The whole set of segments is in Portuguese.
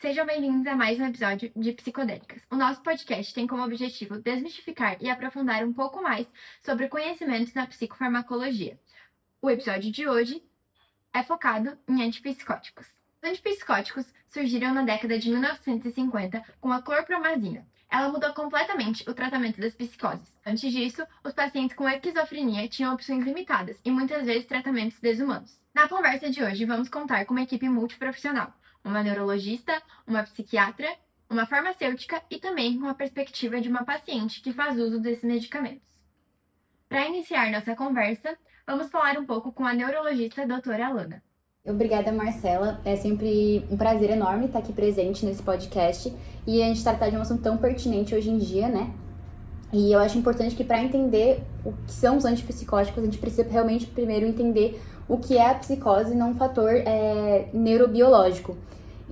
Sejam bem-vindos a mais um episódio de Psicodélicas. O nosso podcast tem como objetivo desmistificar e aprofundar um pouco mais sobre o conhecimento na psicofarmacologia. O episódio de hoje é focado em antipsicóticos. Os antipsicóticos surgiram na década de 1950 com a clorpromazina. Ela mudou completamente o tratamento das psicoses. Antes disso, os pacientes com esquizofrenia tinham opções limitadas e muitas vezes tratamentos desumanos. Na conversa de hoje, vamos contar com uma equipe multiprofissional, uma neurologista, uma psiquiatra, uma farmacêutica e também com a perspectiva de uma paciente que faz uso desses medicamentos. Para iniciar nossa conversa, vamos falar um pouco com a neurologista doutora Alana. Obrigada, Marcela. É sempre um prazer enorme estar aqui presente nesse podcast e a gente tratar de um assunto tão pertinente hoje em dia, né? E eu acho importante que para entender o que são os antipsicóticos, a gente precisa realmente primeiro entender o que é a psicose, não um fator neurobiológico.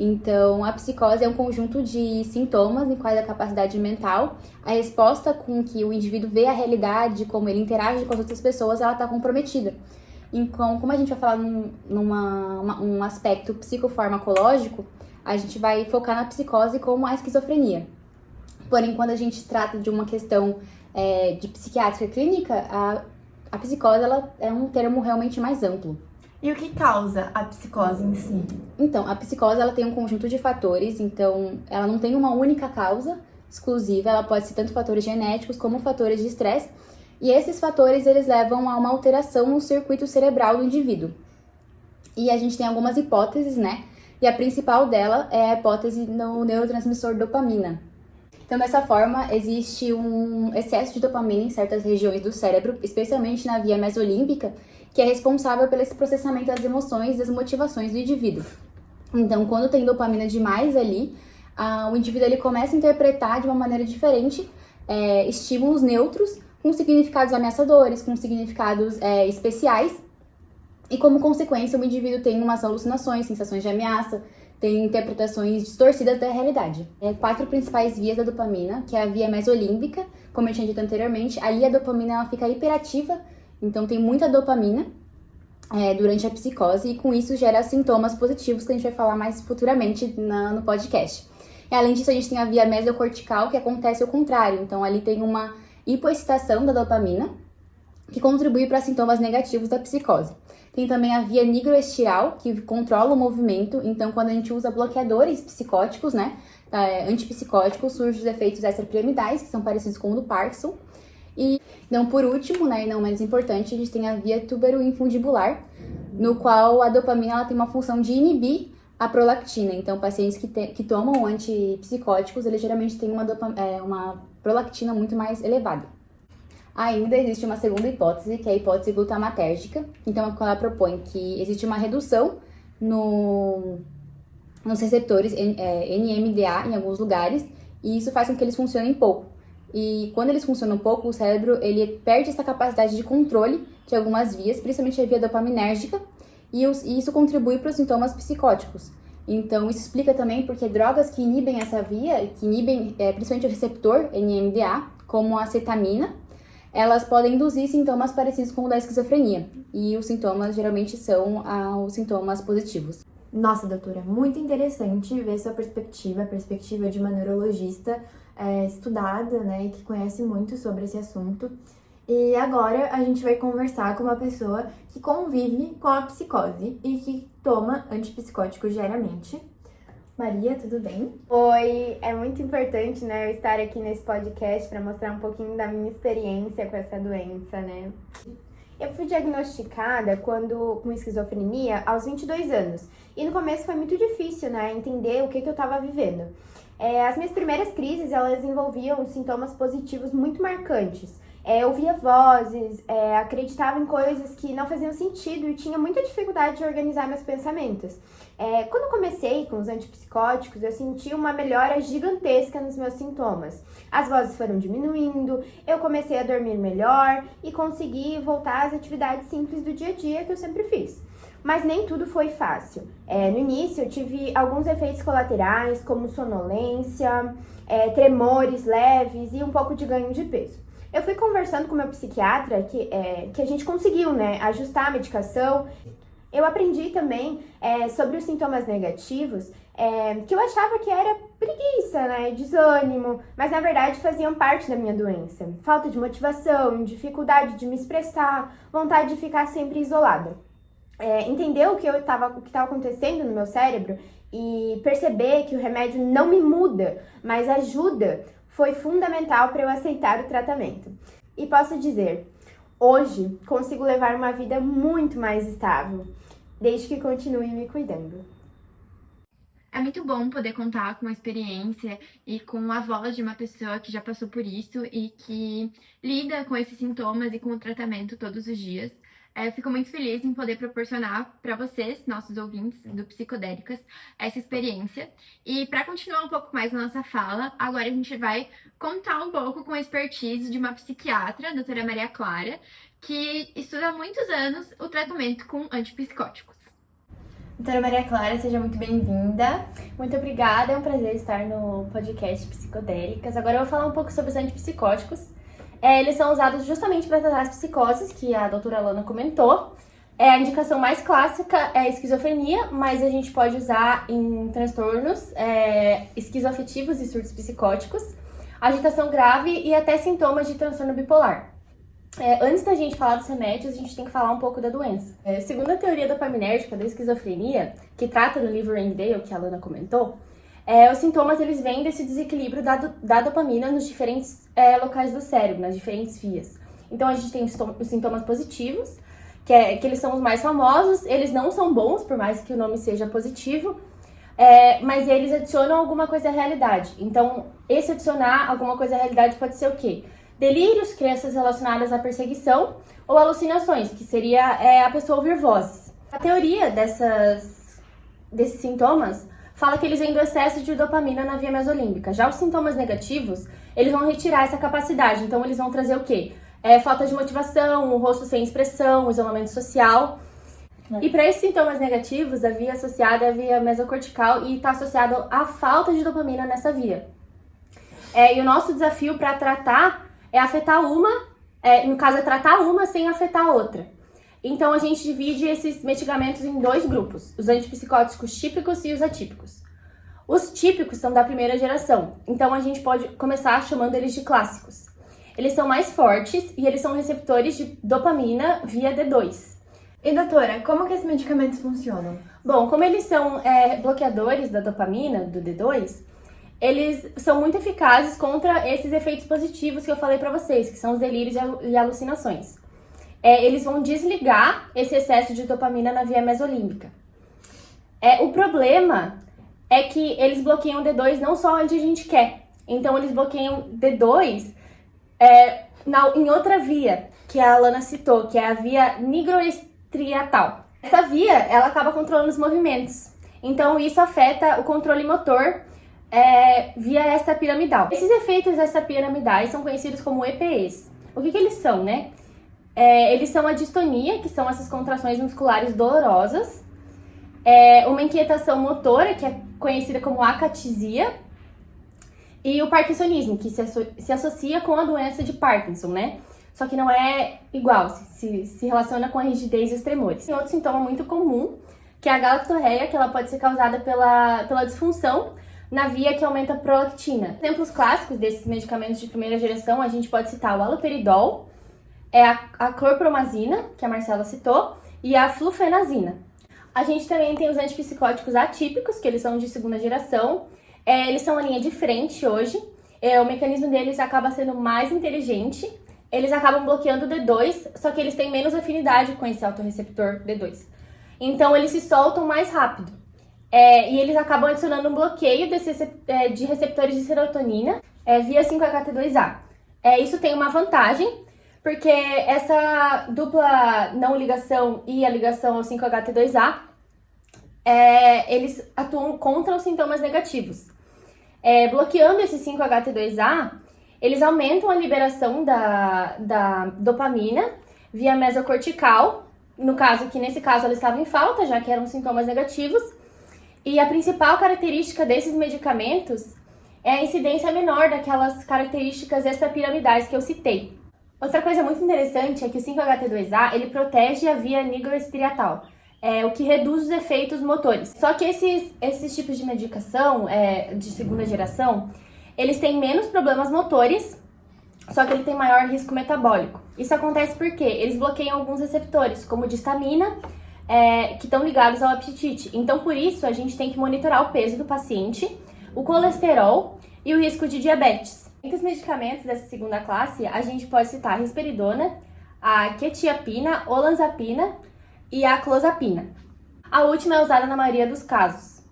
Então, a psicose é um conjunto de sintomas em quais a capacidade mental, a resposta com que o indivíduo vê a realidade, como ele interage com as outras pessoas, ela está comprometida. Então, como a gente vai falar num aspecto psicofarmacológico, a gente vai focar na psicose como a esquizofrenia. Porém, quando a gente trata de uma questão de psiquiátrica clínica, a psicose ela é um termo realmente mais amplo. E o que causa a psicose em si? Então, a psicose ela tem um conjunto de fatores, então ela não tem uma única causa exclusiva, ela pode ser tanto fatores genéticos como fatores de estresse, e esses fatores eles levam a uma alteração no circuito cerebral do indivíduo. E a gente tem algumas hipóteses, né? E a principal dela é a hipótese no neurotransmissor dopamina. Então, dessa forma, existe um excesso de dopamina em certas regiões do cérebro, especialmente na via mesolímbica, que é responsável pelo esse processamento das emoções e das motivações do indivíduo. Então, quando tem dopamina demais ali, o indivíduo ele começa a interpretar de uma maneira diferente estímulos neutros com significados ameaçadores, com significados especiais, e como consequência o indivíduo tem umas alucinações, sensações de ameaça, tem interpretações distorcidas da realidade. 4 principais vias da dopamina, que é a via mesolímbica, como eu tinha dito anteriormente, ali a dopamina ela fica hiperativa, então tem muita dopamina durante a psicose, e com isso gera sintomas positivos que a gente vai falar mais futuramente no podcast. E além disso, a gente tem a via mesocortical, que acontece o contrário, então ali tem uma hipoexcitação da dopamina, que contribui para sintomas negativos da psicose. Tem também a via nigroestiral, que controla o movimento, então quando a gente usa bloqueadores psicóticos, né, antipsicóticos, surgem os efeitos extrapiramidais, que são parecidos com o do Parkinson. E, então, por último, né, e não menos importante, a gente tem a via tuberoinfundibular, no qual a dopamina ela tem uma função de inibir a prolactina. Então, pacientes que tomam antipsicóticos, eles geralmente têm uma prolactina muito mais elevada. Ainda existe uma segunda hipótese, que é a hipótese glutamatérgica. Então, ela propõe que existe uma redução nos receptores NMDA em alguns lugares, e isso faz com que eles funcionem pouco. E quando eles funcionam pouco, o cérebro ele perde essa capacidade de controle de algumas vias, principalmente a via dopaminérgica, e isso contribui para os sintomas psicóticos. Então, isso explica também porque drogas que inibem essa via, que inibem principalmente o receptor NMDA, como a cetamina, elas podem induzir sintomas parecidos com o da esquizofrenia. E os sintomas geralmente são os sintomas positivos. Nossa, doutora, muito interessante ver sua perspectiva, a perspectiva de uma neurologista estudada, né, e que conhece muito sobre esse assunto. E agora a gente vai conversar com uma pessoa que convive com a psicose e que toma antipsicóticos diariamente. Maria, tudo bem? Oi, é muito importante, né, eu estar aqui nesse podcast para mostrar um pouquinho da minha experiência com essa doença, né? Eu fui diagnosticada com esquizofrenia aos 22 anos. E no começo foi muito difícil, né, entender o que eu estava vivendo. As minhas primeiras crises, elas envolviam sintomas positivos muito marcantes. Eu via vozes, acreditava em coisas que não faziam sentido e tinha muita dificuldade de organizar meus pensamentos. Quando eu comecei com os antipsicóticos, eu senti uma melhora gigantesca nos meus sintomas. As vozes foram diminuindo, eu comecei a dormir melhor e consegui voltar às atividades simples do dia a dia que eu sempre fiz. Mas nem tudo foi fácil. No início eu tive alguns efeitos colaterais, como sonolência, tremores leves e um pouco de ganho de peso. Eu fui conversando com meu psiquiatra que a gente conseguiu, né, ajustar a medicação. Eu aprendi também sobre os sintomas negativos, que eu achava que era preguiça, né, desânimo, mas na verdade faziam parte da minha doença. Falta de motivação, dificuldade de me expressar, vontade de ficar sempre isolada. Entender o que estava acontecendo no meu cérebro e perceber que o remédio não me muda, mas ajuda, foi fundamental para eu aceitar o tratamento. E posso dizer, hoje consigo levar uma vida muito mais estável, desde que continue me cuidando. É muito bom poder contar com a experiência e com a voz de uma pessoa que já passou por isso e que lida com esses sintomas e com o tratamento todos os dias. Eu fico muito feliz em poder proporcionar para vocês, nossos ouvintes do Psicodélicas, essa experiência. E para continuar um pouco mais a nossa fala, agora a gente vai contar um pouco com a expertise de uma psiquiatra, a doutora Maria Clara, que estuda há muitos anos o tratamento com antipsicóticos. Doutora Maria Clara, seja muito bem-vinda. Muito obrigada, é um prazer estar no podcast Psicodélicas. Agora eu vou falar um pouco sobre os antipsicóticos. Eles são usados justamente para tratar as psicoses, que a doutora Alana comentou. A indicação mais clássica é a esquizofrenia, mas a gente pode usar em transtornos esquizoafetivos e surtos psicóticos, agitação grave e até sintomas de transtorno bipolar. Antes da gente falar dos remédios, a gente tem que falar um pouco da doença. Segundo a teoria dopaminérgica da esquizofrenia, que trata no livro Raindale, que a Alana comentou, os sintomas eles vêm desse desequilíbrio da dopamina nos diferentes locais do cérebro, nas diferentes vias. Então a gente tem os sintomas positivos, que eles são os mais famosos, eles não são bons, por mais que o nome seja positivo, mas eles adicionam alguma coisa à realidade. Então, esse adicionar alguma coisa à realidade pode ser o quê? Delírios, crenças relacionadas à perseguição, ou alucinações, que seria a pessoa ouvir vozes. A teoria desses sintomas fala que eles vêm do excesso de dopamina na via mesolímbica. Já os sintomas negativos, eles vão retirar essa capacidade. Então, eles vão trazer o quê? Falta de motivação, o rosto sem expressão, isolamento social. E para esses sintomas negativos, a via associada é a via mesocortical e está associada à falta de dopamina nessa via. E o nosso desafio para tratar é afetar uma, no caso é tratar uma sem afetar a outra. Então a gente divide esses medicamentos em dois grupos, os antipsicóticos típicos e os atípicos. Os típicos são da primeira geração, então a gente pode começar chamando eles de clássicos. Eles são mais fortes e eles são receptores de dopamina via D2. E doutora, como que esses medicamentos funcionam? Bom, como eles são bloqueadores da dopamina, do D2, eles são muito eficazes contra esses efeitos positivos que eu falei pra vocês, que são os delírios e alucinações. Eles vão desligar esse excesso de dopamina na via mesolímbica. O problema é que eles bloqueiam o D2 não só onde a gente quer. Então, eles bloqueiam D2 em outra via, que a Alana citou, que é a via nigroestriatal. Essa via, ela acaba controlando os movimentos. Então, isso afeta o controle motor via extrapiramidal. Esses efeitos extrapiramidais são conhecidos como EPEs. O que eles são, né? Eles são a distonia, que são essas contrações musculares dolorosas, uma inquietação motora, que é conhecida como acatisia, e o parkinsonismo, que se associa com a doença de Parkinson, né? Só que não é igual, se relaciona com a rigidez e os tremores. Tem outro sintoma muito comum, que é a galactorreia, que ela pode ser causada pela disfunção na via que aumenta a prolactina. Exemplos clássicos desses medicamentos de primeira geração, a gente pode citar o haloperidol, a clorpromazina, que a Marcela citou, e a flufenazina. A gente também tem os antipsicóticos atípicos, que eles são de segunda geração. Eles são a linha de frente hoje. O mecanismo deles acaba sendo mais inteligente. Eles acabam bloqueando o D2, só que eles têm menos afinidade com esse autorreceptor D2. Então, eles se soltam mais rápido. E eles acabam adicionando um bloqueio de receptores de serotonina via 5-HT2A. Isso tem uma vantagem, porque essa dupla não ligação e a ligação ao 5-HT2A, eles atuam contra os sintomas negativos. Bloqueando esse 5-HT2A, eles aumentam a liberação da dopamina via mesocortical, nesse caso ela estava em falta, já que eram sintomas negativos, e a principal característica desses medicamentos é a incidência menor daquelas características extrapiramidais que eu citei. Outra coisa muito interessante é que o 5-HT2A, ele protege a via nigroestriatal. o que reduz os efeitos motores. Só que esses tipos de medicação de segunda geração, eles têm menos problemas motores, só que ele tem maior risco metabólico. Isso acontece porque eles bloqueiam alguns receptores, como o de histamina, que estão ligados ao apetite. Então, por isso, a gente tem que monitorar o peso do paciente, o colesterol e o risco de diabetes. Entre os medicamentos dessa segunda classe, a gente pode citar a risperidona, a quetiapina, olanzapina e a clozapina. A última é usada na maioria dos casos.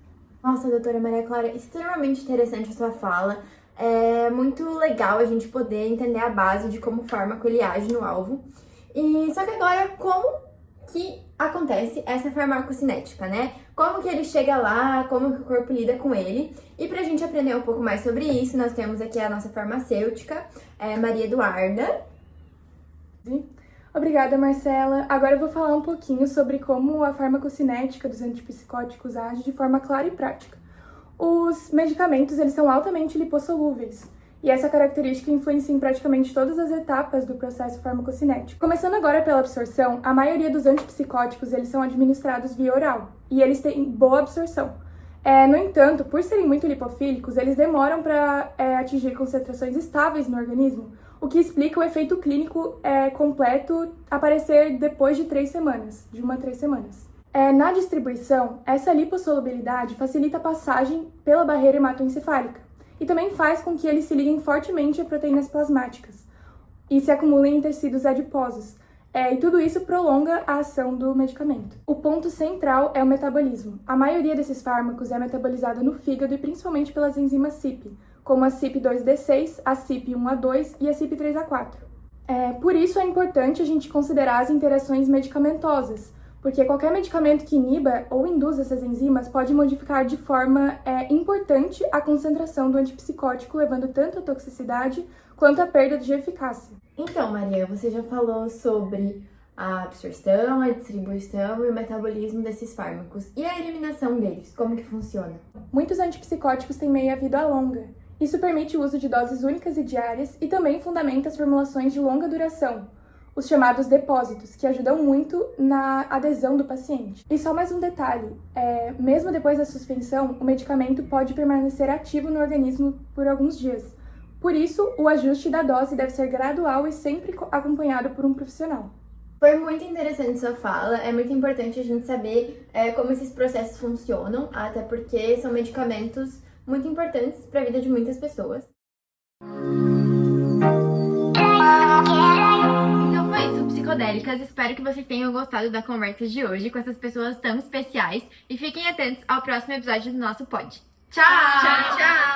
Nossa, doutora Maria Clara, extremamente interessante a sua fala. É muito legal a gente poder entender a base de como o fármaco ele age no alvo. E só que agora, como que acontece essa farmacocinética, né? Como que ele chega lá, como que o corpo lida com ele. E pra gente aprender um pouco mais sobre isso, nós temos aqui a nossa farmacêutica, Maria Eduarda. Obrigada, Marcela. Agora eu vou falar um pouquinho sobre como a farmacocinética dos antipsicóticos age de forma clara e prática. Os medicamentos, eles são altamente lipossolúveis, e essa característica influencia em praticamente todas as etapas do processo farmacocinético. Começando agora pela absorção, a maioria dos antipsicóticos, eles são administrados via oral, e eles têm boa absorção. No entanto, por serem muito lipofílicos, eles demoram para atingir concentrações estáveis no organismo, o que explica o efeito clínico completo aparecer depois de 3 semanas, de 1 a 3 semanas. Na distribuição, essa lipossolubilidade facilita a passagem pela barreira hematoencefálica e também faz com que eles se liguem fortemente a proteínas plasmáticas e se acumulem em tecidos adiposos. E tudo isso prolonga a ação do medicamento. O ponto central é o metabolismo. A maioria desses fármacos é metabolizada no fígado e principalmente pelas enzimas CYP, como a CYP2D6, a CYP1A2 e a CYP3A4. Por isso é importante a gente considerar as interações medicamentosas, porque qualquer medicamento que iniba ou induza essas enzimas pode modificar de forma importante a concentração do antipsicótico, levando tanto a toxicidade quanto a perda de eficácia. Então, Maria, você já falou sobre a absorção, a distribuição e o metabolismo desses fármacos. E a eliminação deles, como que funciona? Muitos antipsicóticos têm meia-vida longa. Isso permite o uso de doses únicas e diárias e também fundamenta as formulações de longa duração, os chamados depósitos, que ajudam muito na adesão do paciente. E só mais um detalhe, mesmo depois da suspensão, o medicamento pode permanecer ativo no organismo por alguns dias. Por isso, o ajuste da dose deve ser gradual e sempre acompanhado por um profissional. Foi muito interessante sua fala, é muito importante a gente saber como esses processos funcionam, até porque são medicamentos muito importantes para a vida de muitas pessoas. Então foi isso, psicodélicas. Espero que vocês tenham gostado da conversa de hoje com essas pessoas tão especiais e fiquem atentos ao próximo episódio do nosso pod. Tchau! Tchau, tchau!